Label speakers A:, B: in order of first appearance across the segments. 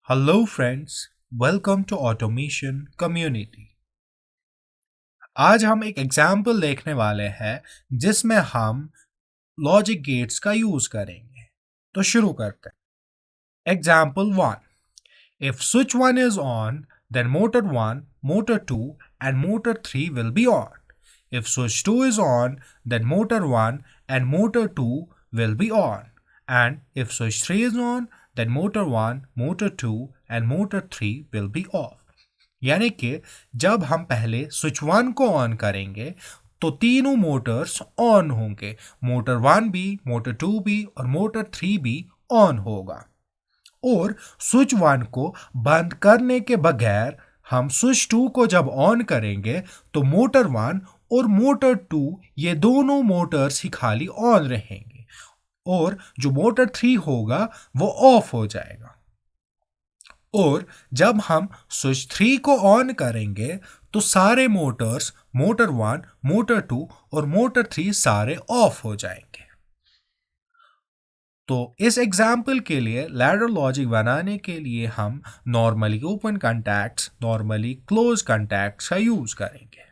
A: Hello friends, welcome to Automation Community। आज हम एक एग्जाम्पल देखने वाले हैं जिसमें हम लॉजिक गेट्स का यूज करेंगे। तो शुरू करते हैं। Example 1, if switch 1 is on, then motor 1, motor 2 and motor 3 will be on. If switch 2 is on, then motor 1 and motor 2 will be on. And if switch 3 is on, then motor 1, motor 2 and motor 3 will be off. यानी कि जब हम पहले switch 1 को on करेंगे तो तीनों Motors on होंगे, मोटर 1 भी, मोटर 2 भी और मोटर 3 भी ऑन होगा। और स्विच 1 को बंद करने के बगैर हम स्विच 2 को जब ऑन करेंगे तो मोटर 1 और मोटर 2 ये दोनों मोटर्स ही खाली ऑन रहेंगे और जो मोटर 3 होगा वो ऑफ हो जाएगा। और जब हम स्विच 3 को ऑन करेंगे तो सारे मोटर्स, मोटर 1, मोटर 2 और मोटर 3 सारे ऑफ हो जाएंगे। तो इस एग्जाम्पल के लिए लैडर लॉजिक बनाने के लिए हम normally open contacts, normally close contacts का यूज करेंगे।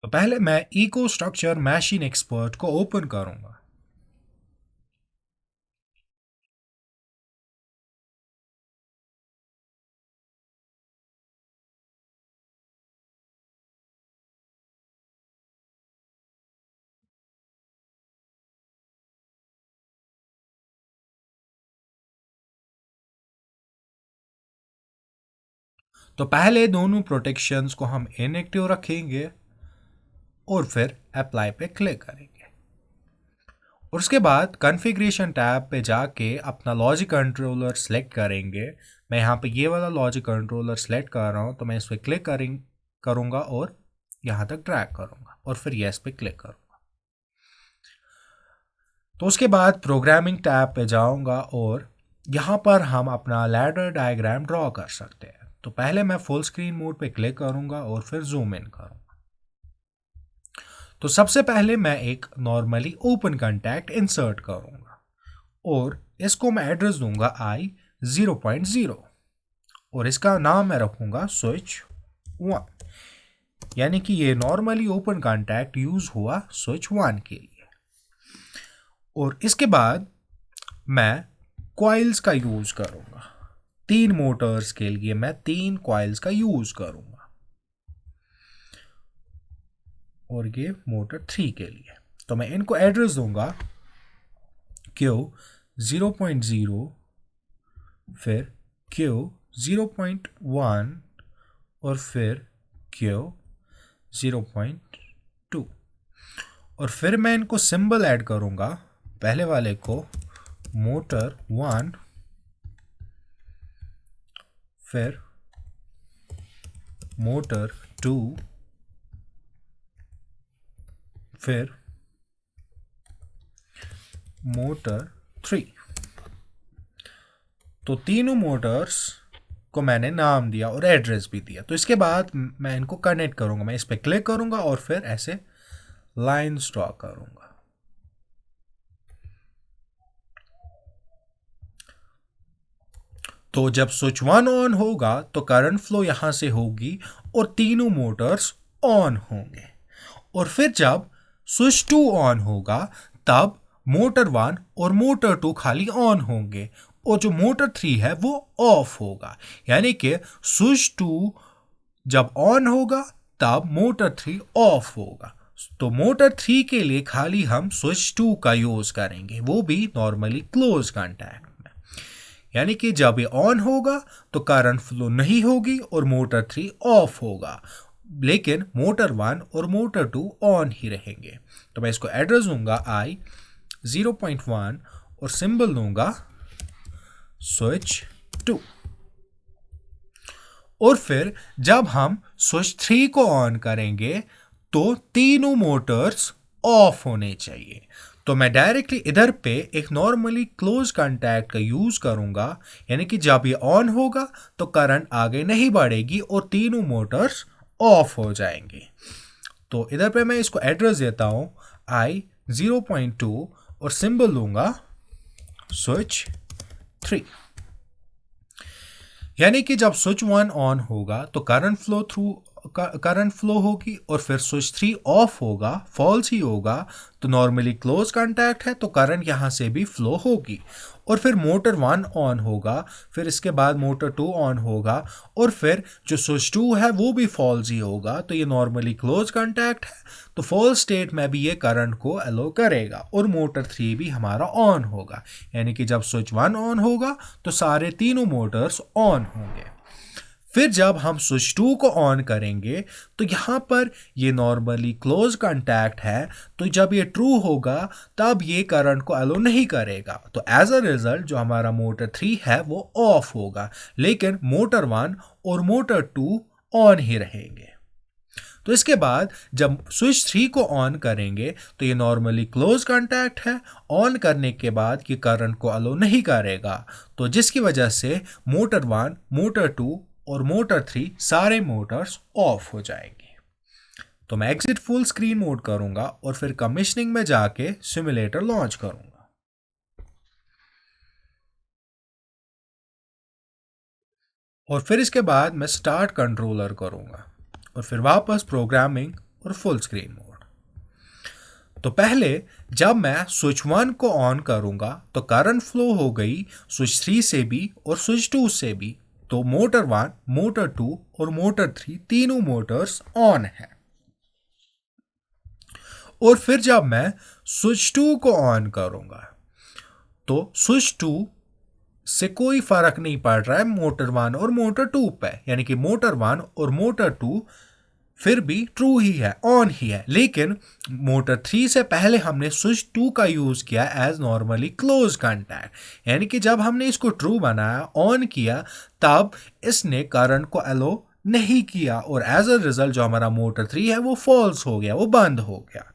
A: तो पहले मैं इको स्ट्रक्चर मशीन एक्सपर्ट को ओपन करूंगा। तो पहले दोनों प्रोटेक्शंस को हम इनएक्टिव रखेंगे और फिर अप्लाई पे क्लिक करेंगे। और उसके बाद कॉन्फ़िगरेशन टैब पे जाके अपना लॉजिक कंट्रोलर सेलेक्ट करेंगे। मैं यहाँ पे ये वाला लॉजिक कंट्रोलर सेलेक्ट कर रहा हूँ, तो मैं इस पर क्लिक करूँगा और यहाँ तक ड्रैग करूँगा और फिर येस पे क्लिक करूँगा। तो उसके बाद प्रोग्रामिंग टैब पे जाऊँगा और यहाँ पर हम अपना लैडर डायग्राम ड्रॉ कर सकते हैं। तो पहले मैं फुल स्क्रीन मोड पे क्लिक करूँगा और फिर जूम इन करूँगा। तो सबसे पहले मैं एक नॉर्मली ओपन कॉन्टैक्ट इंसर्ट करूँगा और इसको मैं एड्रेस दूंगा i0.0 और इसका नाम मैं रखूँगा स्विच 1, यानी कि ये नॉर्मली ओपन कॉन्टैक्ट यूज हुआ स्विच 1 के लिए। और इसके बाद मैं कॉइल्स का यूज करूँगा। 3 मोटर्स के लिए मैं 3 कॉइल्स का यूज करूँगा और ये मोटर 3 के लिए। तो मैं इनको एड्रेस दूंगा Q0.0, फिर Q0.1 और फिर Q0.2 और फिर मैं इनको सिंबल ऐड करूंगा। पहले वाले को मोटर 1, फिर मोटर 2, फिर मोटर 3। तो तीनों मोटर्स को मैंने नाम दिया और एड्रेस भी दिया। तो इसके बाद मैं इनको कनेक्ट करूंगा। मैं इस पर क्लिक करूंगा और फिर ऐसे लाइंस ड्रॉ करूंगा। तो जब स्विच 1 ऑन होगा तो करंट फ्लो यहां से होगी और तीनों मोटर्स ऑन होंगे। और फिर जब स्विच 2 ऑन होगा तब मोटर 1 और मोटर 2 खाली ऑन होंगे और जो मोटर 3 है वो ऑफ होगा। यानी कि स्विच 2 जब ऑन होगा तब मोटर 3 ऑफ होगा। तो मोटर 3 के लिए खाली हम स्विच 2 का यूज करेंगे, वो भी नॉर्मली क्लोज कॉन्टैक्ट में। यानी कि जब ये ऑन होगा तो करंट फ्लो नहीं होगी और मोटर 3 ऑफ होगा, लेकिन मोटर 1 और मोटर 2 ऑन ही रहेंगे। तो मैं इसको एड्रेस दूंगा i0.1 और सिंबल दूंगा स्विच 2। और फिर जब हम स्विच 3 को ऑन करेंगे तो तीनों मोटर्स ऑफ होने चाहिए। तो मैं डायरेक्टली इधर पे एक नॉर्मली क्लोज कॉन्टैक्ट का यूज करूंगा, यानी कि जब ये ऑन होगा तो करंट आगे नहीं बढ़ेगी और तीनों मोटर्स ऑफ हो जाएंगे। तो इधर पे मैं इसको एड्रेस देता हूं i0.2 और सिंबल दूंगा स्विच 3। यानी कि जब स्विच 1 ऑन होगा तो करंट फ्लो होगी और फिर स्विच 3 ऑफ होगा, फॉल्स ही होगा, तो नॉर्मली क्लोज कांटेक्ट है तो करंट यहाँ से भी फ्लो होगी। और फिर मोटर 1 ऑन होगा, फिर इसके बाद मोटर 2 ऑन होगा और फिर जो स्विच 2 है वो भी फॉल्स ही होगा, तो ये नॉर्मली क्लोज कांटेक्ट है, तो फॉल्स स्टेट में भी ये करंट को अलो करेगा और मोटर 3 भी हमारा ऑन होगा। यानी कि जब स्विच 1 ऑन होगा तो सारे तीनों मोटर्स ऑन होंगे। फिर जब हम स्विच 2 को ऑन करेंगे तो यहाँ पर ये नॉर्मली क्लोज कांटेक्ट है, तो जब ये ट्रू होगा तब ये करंट को अलो नहीं करेगा, तो एज अ रिजल्ट जो हमारा मोटर 3 है वो ऑफ होगा, लेकिन मोटर 1 और मोटर 2 ऑन ही रहेंगे। तो इसके बाद जब स्विच 3 को ऑन करेंगे तो ये नॉर्मली क्लोज कांटेक्ट है, ऑन करने के बाद ये करंट को अलो नहीं करेगा, तो जिसकी वजह से मोटर 1, मोटर 2 और मोटर 3 सारे मोटर्स ऑफ हो जाएंगे। तो मैं एग्जिट फुल स्क्रीन मोड करूंगा और फिर कमिशनिंग में जाके सिमुलेटर लॉन्च करूंगा। और फिर इसके बाद मैं स्टार्ट कंट्रोलर करूंगा और फिर वापस प्रोग्रामिंग और फुल स्क्रीन मोड। तो पहले जब मैं स्विच 1 को ऑन करूंगा तो करंट फ्लो हो गई स्विच 3 से भी और स्विच 2 से भी, तो मोटर 1, मोटर 2 और मोटर 3 तीनों मोटर्स ऑन है। और फिर जब मैं स्विच 2 को ऑन करूंगा तो स्विच 2 से कोई फर्क नहीं पड़ रहा है मोटर 1 और मोटर 2 पे, यानी कि मोटर 1 और मोटर 2 फिर भी ट्रू ही है, ऑन ही है, लेकिन मोटर 3 से पहले हमने स्विच 2 का यूज किया एज नॉर्मली क्लोज कांटेक्ट, यानी कि जब हमने इसको ट्रू बनाया, ऑन किया, तब इसने करंट को अलो नहीं किया और एज अ रिजल्ट जो हमारा मोटर 3 है वो फॉल्स हो गया, वो बंद हो गया।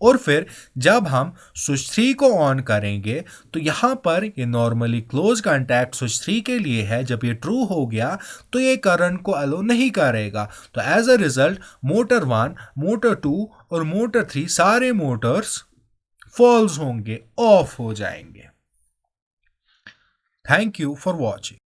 A: और फिर जब हम स्विच 3 को ऑन करेंगे तो यहाँ पर ये नॉर्मली क्लोज कांटेक्ट स्विच 3 के लिए है, जब ये ट्रू हो गया तो ये करंट को अलो नहीं करेगा, तो as a result motor 1, motor 2 और मोटर 3 सारे मोटर्स फॉल्स होंगे, ऑफ हो जाएंगे। Thank you for watching.